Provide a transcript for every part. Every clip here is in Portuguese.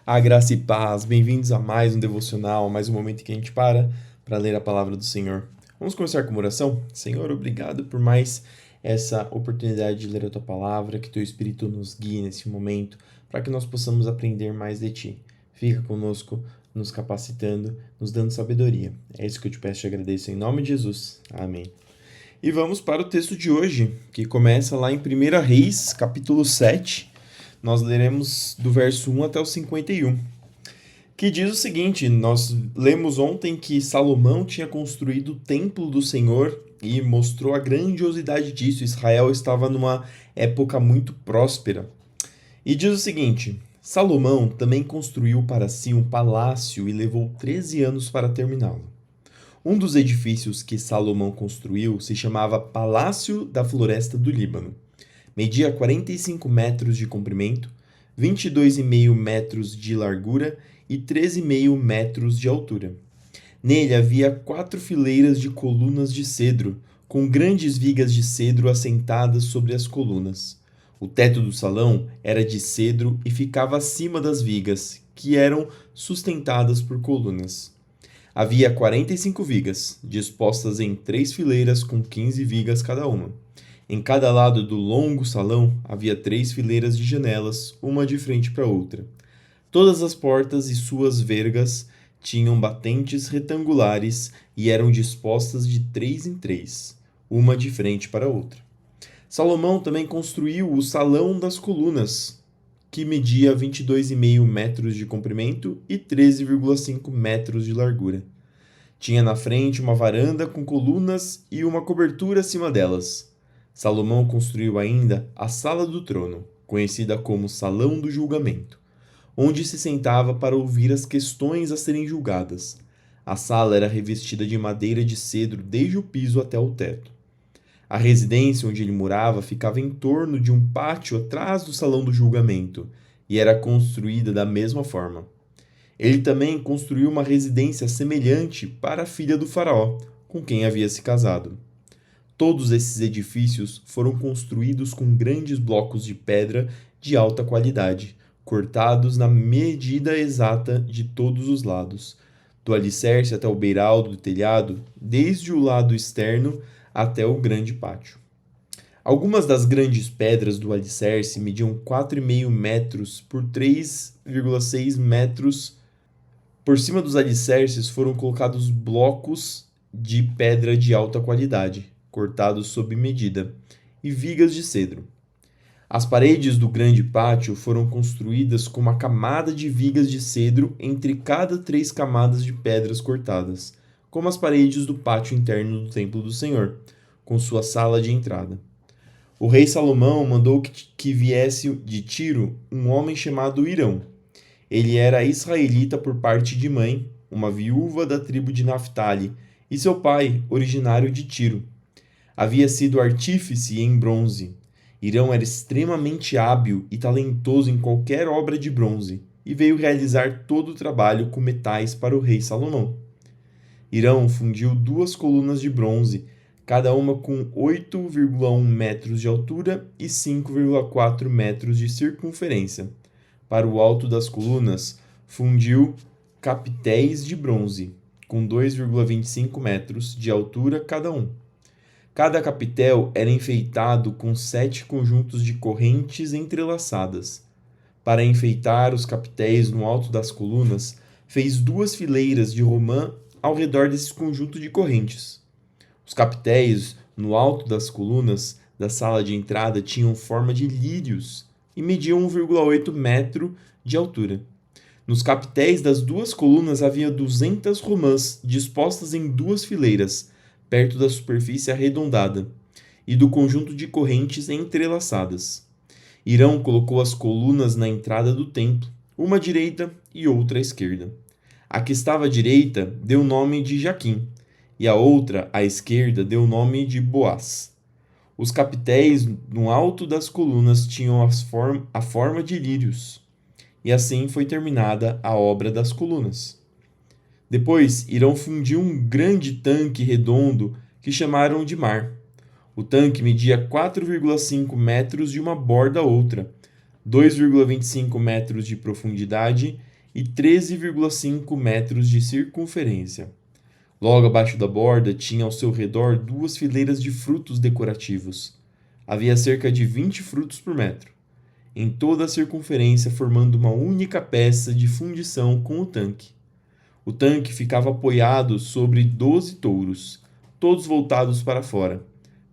A graça e paz, bem-vindos a mais um devocional, mais um momento em que a gente para ler a palavra do Senhor. Vamos começar com uma oração? Senhor, obrigado por mais essa oportunidade de ler a tua palavra, que teu Espírito nos guie nesse momento, para que nós possamos aprender mais de ti. Fica conosco, nos capacitando, nos dando sabedoria. É isso que eu te peço e agradeço em nome de Jesus. Amém. E vamos para o texto de hoje, que começa lá em 1 Reis, capítulo 7. Nós leremos do verso 1 até o 51, que diz o seguinte: nós lemos ontem que Salomão tinha construído o templo do Senhor e mostrou a grandiosidade disso. Israel estava numa época muito próspera. E diz o seguinte: Salomão também construiu para si um palácio e levou 13 anos para terminá-lo. Um dos edifícios que Salomão construiu se chamava Palácio da Floresta do Líbano. Media 45 metros de comprimento, 22,5 metros de largura e 13,5 metros de altura. Nele havia 4 fileiras de colunas de cedro, com grandes vigas de cedro assentadas sobre as colunas. O teto do salão era de cedro e ficava acima das vigas, que eram sustentadas por colunas. Havia 45 vigas, dispostas em 3 fileiras com 15 vigas cada uma. Em cada lado do longo salão havia 3 fileiras de janelas, uma de frente para outra. Todas as portas e suas vergas tinham batentes retangulares e eram dispostas de 3 em 3, uma de frente para outra. Salomão também construiu o Salão das Colunas, que media 22,5 metros de comprimento e 13,5 metros de largura. Tinha na frente uma varanda com colunas e uma cobertura acima delas. Salomão construiu ainda a Sala do Trono, conhecida como Salão do Julgamento, onde se sentava para ouvir as questões a serem julgadas. A sala era revestida de madeira de cedro desde o piso até o teto. A residência onde ele morava ficava em torno de um pátio atrás do Salão do Julgamento e era construída da mesma forma. Ele também construiu uma residência semelhante para a filha do faraó, com quem havia se casado. Todos esses edifícios foram construídos com grandes blocos de pedra de alta qualidade, cortados na medida exata de todos os lados, do alicerce até o beiral do telhado, desde o lado externo até o grande pátio. Algumas das grandes pedras do alicerce mediam 4,5 metros por 3,6 metros. Por cima dos alicerces foram colocados blocos de pedra de alta qualidade, cortados sob medida, e vigas de cedro. As paredes do grande pátio foram construídas com uma camada de vigas de cedro entre cada 3 camadas de pedras cortadas, como as paredes do pátio interno do templo do Senhor, com sua sala de entrada. O rei Salomão mandou que viesse de Tiro um homem chamado Hirão. Ele era israelita por parte de mãe, uma viúva da tribo de Naftali, e seu pai, originário de Tiro. Havia sido artífice em bronze. Hirão era extremamente hábil e talentoso em qualquer obra de bronze, e veio realizar todo o trabalho com metais para o rei Salomão. Hirão fundiu 2 colunas de bronze, cada uma com 8,1 metros de altura e 5,4 metros de circunferência. Para o alto das colunas, fundiu capitéis de bronze, com 2,25 metros de altura cada um. Cada capitel era enfeitado com 7 conjuntos de correntes entrelaçadas. Para enfeitar os capitéis no alto das colunas, fez 2 fileiras de romã ao redor desse conjunto de correntes. Os capitéis no alto das colunas da sala de entrada tinham forma de lírios e mediam 1,8 metro de altura. Nos capitéis das 2 colunas havia 200 romãs dispostas em 2 fileiras, perto da superfície arredondada, e do conjunto de correntes entrelaçadas. Hirão colocou as colunas na entrada do templo, uma à direita e outra à esquerda. A que estava à direita deu o nome de Jaquim, e a outra, à esquerda, deu o nome de Boaz. Os capitéis no alto das colunas tinham a forma de lírios, e assim foi terminada a obra das colunas. Depois, Hirão fundiu um grande tanque redondo que chamaram de mar. O tanque media 4,5 metros de uma borda a outra, 2,25 metros de profundidade e 13,5 metros de circunferência. Logo abaixo da borda tinha ao seu redor 2 fileiras de frutos decorativos. Havia cerca de 20 frutos por metro, em toda a circunferência, formando uma única peça de fundição com o tanque. O tanque ficava apoiado sobre 12 touros, todos voltados para fora.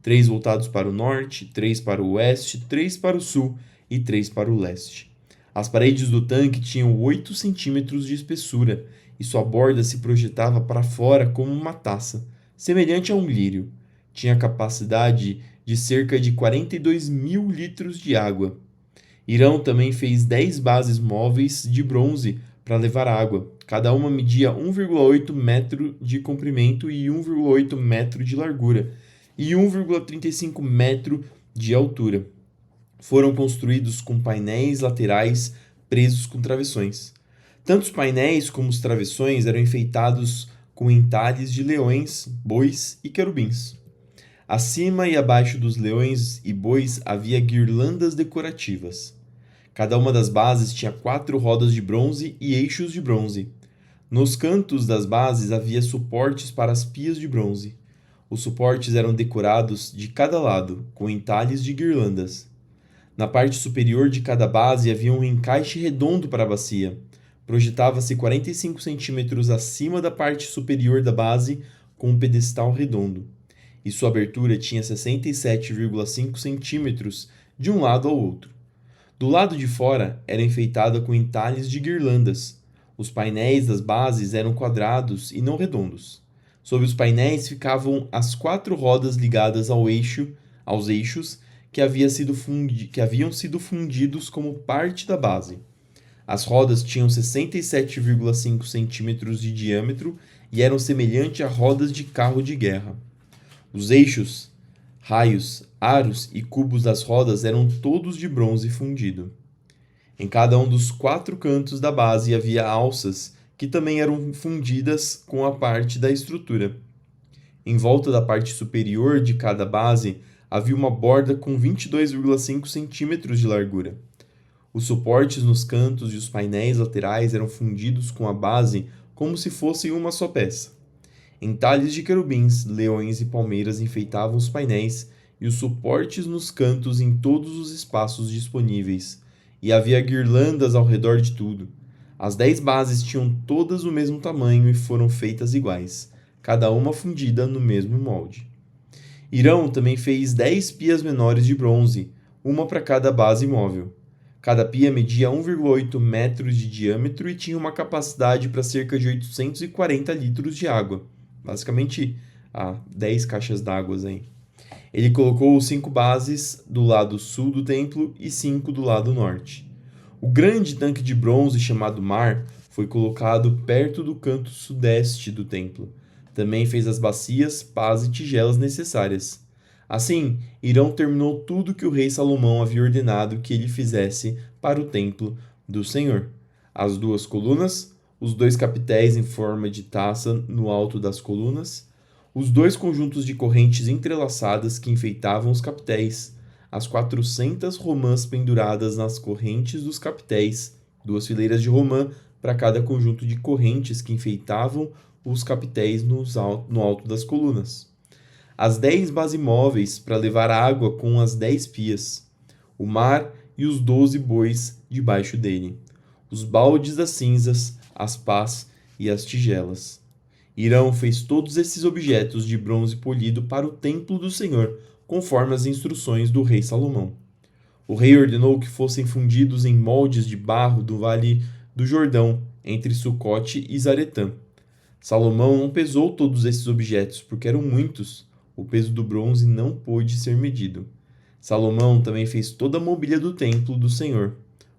3 voltados para o norte, 3 para o oeste, 3 para o sul e 3 para o leste. As paredes do tanque tinham 8 centímetros de espessura e sua borda se projetava para fora como uma taça, semelhante a um lírio. Tinha capacidade de cerca de 42 mil litros de água. Irão também fez 10 bases móveis de bronze para levar água. Cada uma media 1,8 metro de comprimento e 1,8 metro de largura e 1,35 metro de altura. Foram construídos com painéis laterais presos com travessões. Tanto os painéis como os travessões eram enfeitados com entalhes de leões, bois e querubins. Acima e abaixo dos leões e bois havia guirlandas decorativas. Cada uma das bases tinha 4 rodas de bronze e eixos de bronze. Nos cantos das bases havia suportes para as pias de bronze. Os suportes eram decorados de cada lado, com entalhes de guirlandas. Na parte superior de cada base havia um encaixe redondo para a bacia. Projetava-se 45 centímetros acima da parte superior da base, com um pedestal redondo. E sua abertura tinha 67,5 centímetros de um lado ao outro. Do lado de fora era enfeitada com entalhes de guirlandas. Os painéis das bases eram quadrados e não redondos. Sobre os painéis ficavam as 4 rodas ligadas aos eixos que haviam sido fundidos como parte da base. As rodas tinham 67,5 centímetros de diâmetro e eram semelhantes a rodas de carro de guerra. Os eixos, raios, aros e cubos das rodas eram todos de bronze fundido. Em cada um dos 4 cantos da base havia alças que também eram fundidas com a parte da estrutura. Em volta da parte superior de cada base havia uma borda com 22,5 centímetros de largura. Os suportes nos cantos e os painéis laterais eram fundidos com a base como se fossem uma só peça. Entalhes de querubins, leões e palmeiras enfeitavam os painéis e os suportes nos cantos em todos os espaços disponíveis, e havia guirlandas ao redor de tudo. As 10 bases tinham todas o mesmo tamanho e foram feitas iguais, cada uma fundida no mesmo molde. Irão também fez 10 pias menores de bronze, uma para cada base móvel. Cada pia media 1,8 metros de diâmetro e tinha uma capacidade para cerca de 840 litros de água. Basicamente, 10 caixas d'água aí. Ele colocou 5 bases do lado sul do templo e 5 do lado norte. O grande tanque de bronze chamado Mar foi colocado perto do canto sudeste do templo. Também fez as bacias, pás e tigelas necessárias. Assim, Irão terminou tudo que o rei Salomão havia ordenado que ele fizesse para o templo do Senhor. As 2 colunas, os 2 capitéis em forma de taça no alto das colunas, os 2 conjuntos de correntes entrelaçadas que enfeitavam os capitéis, as 400 romãs penduradas nas correntes dos capitéis, 2 fileiras de romã para cada conjunto de correntes que enfeitavam os capitéis no alto das colunas. As 10 basemóveis para levar água com as 10 pias, o mar e os 12 bois debaixo dele, os baldes das cinzas, as pás e as tigelas. Irão fez todos esses objetos de bronze polido para o templo do Senhor, conforme as instruções do rei Salomão. O rei ordenou que fossem fundidos em moldes de barro do vale do Jordão, entre Sucote e Zaretã. Salomão não pesou todos esses objetos, porque eram muitos. O peso do bronze não pôde ser medido. Salomão também fez toda a mobília do templo do Senhor: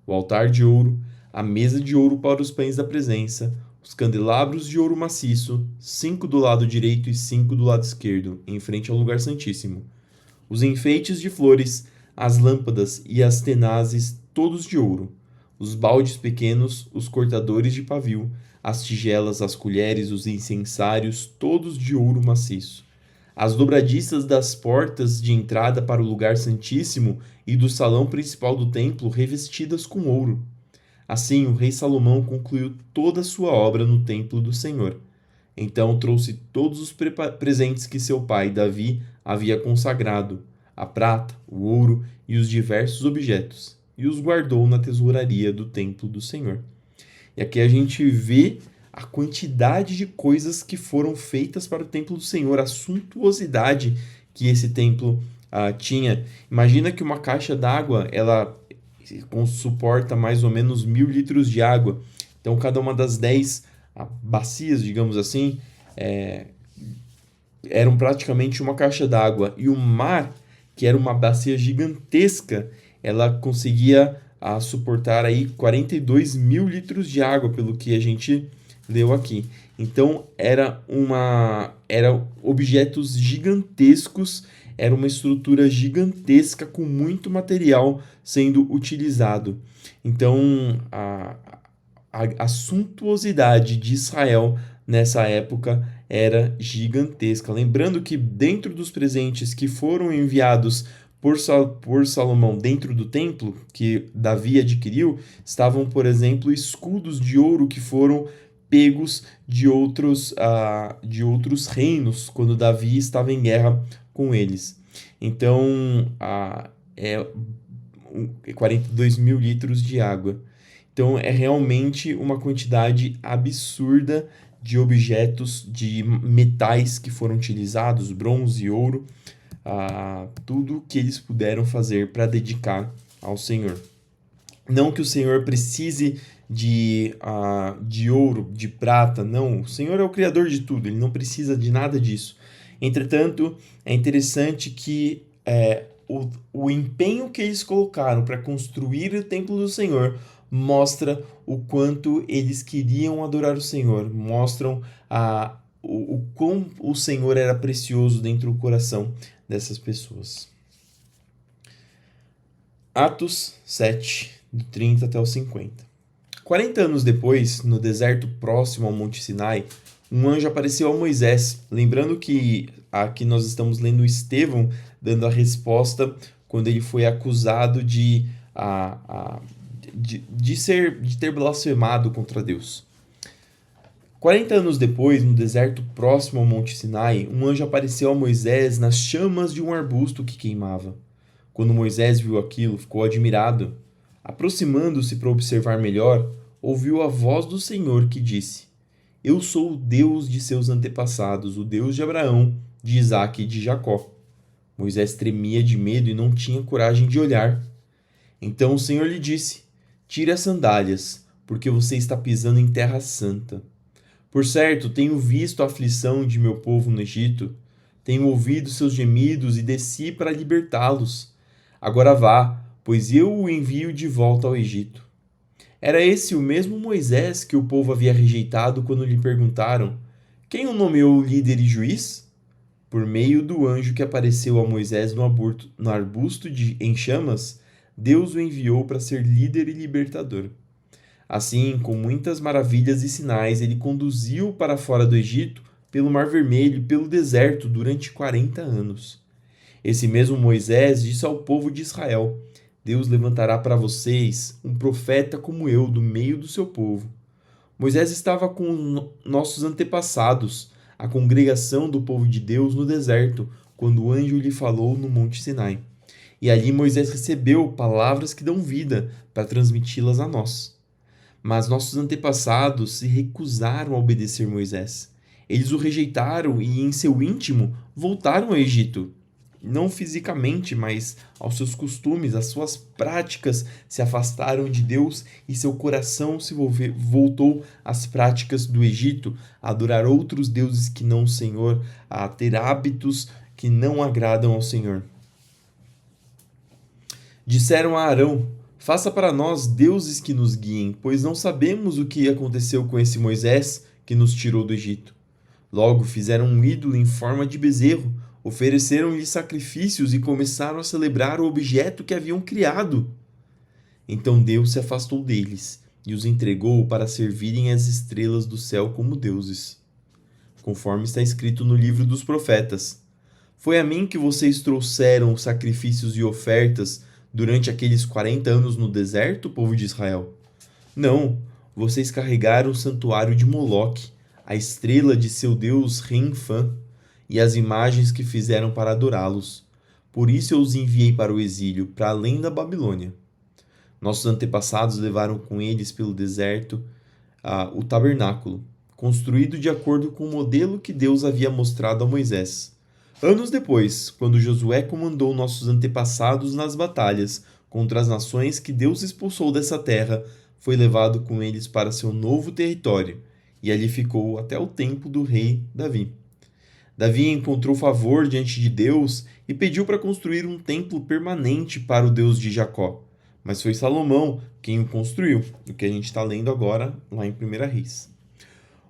o altar de ouro, a mesa de ouro para os pães da presença, os candelabros de ouro maciço, 5 do lado direito e 5 do lado esquerdo, em frente ao lugar santíssimo. Os enfeites de flores, as lâmpadas e as tenazes, todos de ouro. Os baldes pequenos, os cortadores de pavio, as tigelas, as colheres, os incensários, todos de ouro maciço. As dobradiças das portas de entrada para o lugar santíssimo e do salão principal do templo, revestidas com ouro. Assim, o rei Salomão concluiu toda a sua obra no templo do Senhor. Então trouxe todos os presentes que seu pai Davi havia consagrado, a prata, o ouro e os diversos objetos, e os guardou na tesouraria do templo do Senhor. E aqui a gente vê a quantidade de coisas que foram feitas para o templo do Senhor, a suntuosidade que esse templo tinha. Imagina que uma caixa d'água ela suporta mais ou menos 1.000 litros de água. Então, cada uma das 10 bacias, digamos assim, eram praticamente uma caixa d'água. E o mar, que era uma bacia gigantesca, ela conseguia suportar aí 42.000 litros de água, pelo que a gente leu aqui. Então, era objetos gigantescos, era uma estrutura gigantesca com muito material sendo utilizado. Então, a suntuosidade de Israel nessa época era gigantesca. Lembrando que dentro dos presentes que foram enviados por Salomão dentro do templo, que Davi adquiriu, estavam, por exemplo, escudos de ouro que foram pegos de outros reinos, quando Davi estava em guerra com eles. Então, 42.000 litros de água. Então, é realmente uma quantidade absurda de objetos, de metais que foram utilizados, bronze e ouro, tudo que eles puderam fazer para dedicar ao Senhor. Não que o Senhor precise de ouro, de prata, não. O Senhor é o Criador de tudo, ele não precisa de nada disso. Entretanto, é interessante que o empenho que eles colocaram para construir o templo do Senhor mostra o quanto eles queriam adorar o Senhor, mostram o quão o Senhor era precioso dentro do coração dessas pessoas. Atos 7, do 30 até o 50. 40 anos depois, no deserto próximo ao Monte Sinai, um anjo apareceu a Moisés. Lembrando que aqui nós estamos lendo Estevão dando a resposta quando ele foi acusado de ter blasfemado contra Deus. 40 anos depois, no deserto próximo ao Monte Sinai, um anjo apareceu a Moisés nas chamas de um arbusto que queimava. Quando Moisés viu aquilo, ficou admirado. Aproximando-se para observar melhor, ouviu a voz do Senhor que disse: Eu sou o Deus de seus antepassados, o Deus de Abraão, de Isaque e de Jacó. Moisés tremia de medo e não tinha coragem de olhar. Então o Senhor lhe disse: Tire as sandálias, porque você está pisando em terra santa. Por certo, tenho visto a aflição de meu povo no Egito, tenho ouvido seus gemidos e desci para libertá-los. Agora vá, pois eu o envio de volta ao Egito. Era esse o mesmo Moisés que o povo havia rejeitado quando lhe perguntaram: Quem o nomeou líder e juiz? Por meio do anjo que apareceu a Moisés no arbusto em chamas, Deus o enviou para ser líder e libertador. Assim, com muitas maravilhas e sinais, ele conduziu para fora do Egito, pelo Mar Vermelho e pelo deserto durante 40 anos. Esse mesmo Moisés disse ao povo de Israel: Deus levantará para vocês um profeta como eu do meio do seu povo. Moisés estava com nossos antepassados, a congregação do povo de Deus no deserto, quando o anjo lhe falou no Monte Sinai. E ali Moisés recebeu palavras que dão vida para transmiti-las a nós. Mas nossos antepassados se recusaram a obedecer Moisés. Eles o rejeitaram e, em seu íntimo, voltaram ao Egito. Não fisicamente, mas aos seus costumes, às suas práticas, se afastaram de Deus e seu coração se voltou às práticas do Egito, a adorar outros deuses que não o Senhor, a ter hábitos que não agradam ao Senhor. Disseram a Arão: Faça para nós deuses que nos guiem, pois não sabemos o que aconteceu com esse Moisés que nos tirou do Egito. Logo fizeram um ídolo em forma de bezerro, ofereceram-lhe sacrifícios e começaram a celebrar o objeto que haviam criado. Então Deus se afastou deles e os entregou para servirem as estrelas do céu como deuses. Conforme está escrito no livro dos profetas: Foi a mim que vocês trouxeram sacrifícios e ofertas durante aqueles 40 anos no deserto, povo de Israel? Não, vocês carregaram o santuário de Moloque, a estrela de seu deus Renfã, e as imagens que fizeram para adorá-los. Por isso eu os enviei para o exílio, para além da Babilônia. Nossos antepassados levaram com eles pelo deserto o tabernáculo, construído de acordo com o modelo que Deus havia mostrado a Moisés. Anos depois, quando Josué comandou nossos antepassados nas batalhas contra as nações que Deus expulsou dessa terra, foi levado com eles para seu novo território, e ali ficou até o tempo do rei Davi. Davi encontrou favor diante de Deus e pediu para construir um templo permanente para o Deus de Jacó. Mas foi Salomão quem o construiu, o que a gente está lendo agora lá em 1 Reis.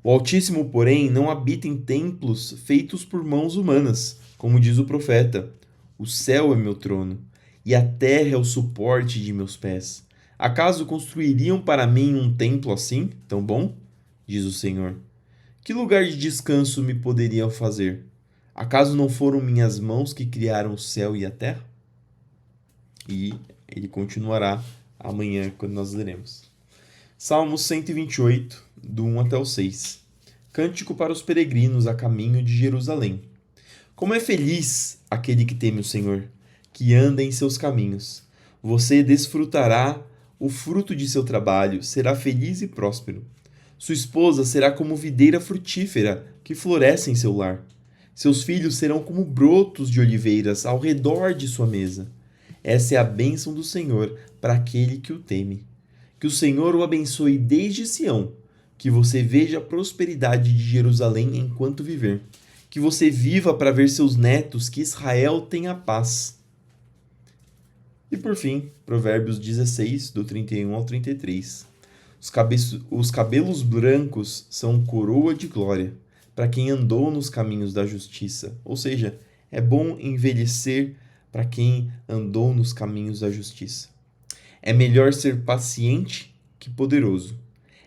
O Altíssimo, porém, não habita em templos feitos por mãos humanas, como diz o profeta. O céu é meu trono, e a terra é o suporte de meus pés. Acaso construiriam para mim um templo assim, tão bom? Diz o Senhor. Que lugar de descanso me poderiam fazer? Acaso não foram minhas mãos que criaram o céu e a terra? E ele continuará amanhã, quando nós leremos. Salmos 128, do 1 até o 6. Cântico para os peregrinos a caminho de Jerusalém. Como é feliz aquele que teme o Senhor, que anda em seus caminhos. Você desfrutará o fruto de seu trabalho, será feliz e próspero. Sua esposa será como videira frutífera que floresce em seu lar. Seus filhos serão como brotos de oliveiras ao redor de sua mesa. Essa é a bênção do Senhor para aquele que o teme. Que o Senhor o abençoe desde Sião, que você veja a prosperidade de Jerusalém enquanto viver. Que você viva para ver seus netos, que Israel tenha paz. E por fim, Provérbios 16, do 31 ao 33. Os cabelos brancos são coroa de glória para quem andou nos caminhos da justiça. Ou seja, é bom envelhecer para quem andou nos caminhos da justiça. É melhor ser paciente que poderoso.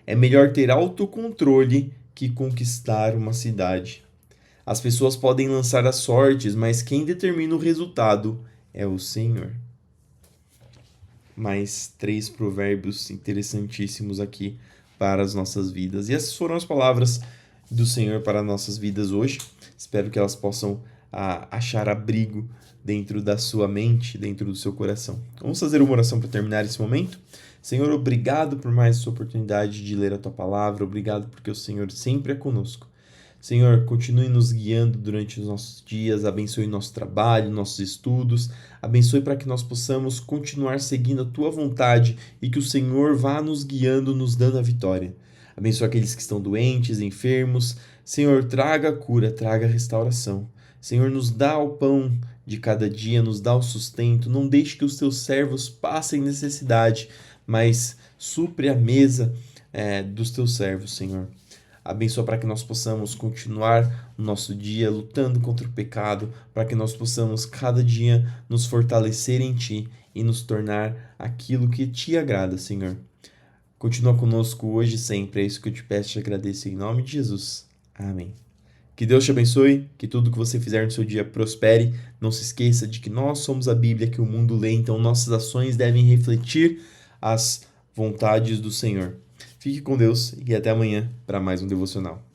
É melhor ter autocontrole que conquistar uma cidade. As pessoas podem lançar as sortes, mas quem determina o resultado é o Senhor. Mais 3 provérbios interessantíssimos aqui para as nossas vidas. E essas foram as palavras do Senhor para as nossas vidas hoje. Espero que elas possam achar abrigo dentro da sua mente, dentro do seu coração. Vamos fazer uma oração para terminar esse momento? Senhor, obrigado por mais essa oportunidade de ler a Tua Palavra. Obrigado porque o Senhor sempre é conosco. Senhor, continue nos guiando durante os nossos dias, abençoe nosso trabalho, nossos estudos, abençoe para que nós possamos continuar seguindo a Tua vontade e que o Senhor vá nos guiando, nos dando a vitória. Abençoe aqueles que estão doentes, enfermos. Senhor, traga a cura, traga a restauração. Senhor, nos dá o pão de cada dia, nos dá o sustento. Não deixe que os Teus servos passem necessidade, mas supre a mesa dos Teus servos, Senhor. Abençoa para que nós possamos continuar o nosso dia lutando contra o pecado, para que nós possamos cada dia nos fortalecer em Ti e nos tornar aquilo que Te agrada, Senhor. Continua conosco hoje e sempre, é isso que eu te peço e te agradeço em nome de Jesus. Amém. Que Deus te abençoe, que tudo que você fizer no seu dia prospere. Não se esqueça de que nós somos a Bíblia que o mundo lê, então nossas ações devem refletir as vontades do Senhor. Fique com Deus e até amanhã para mais um devocional.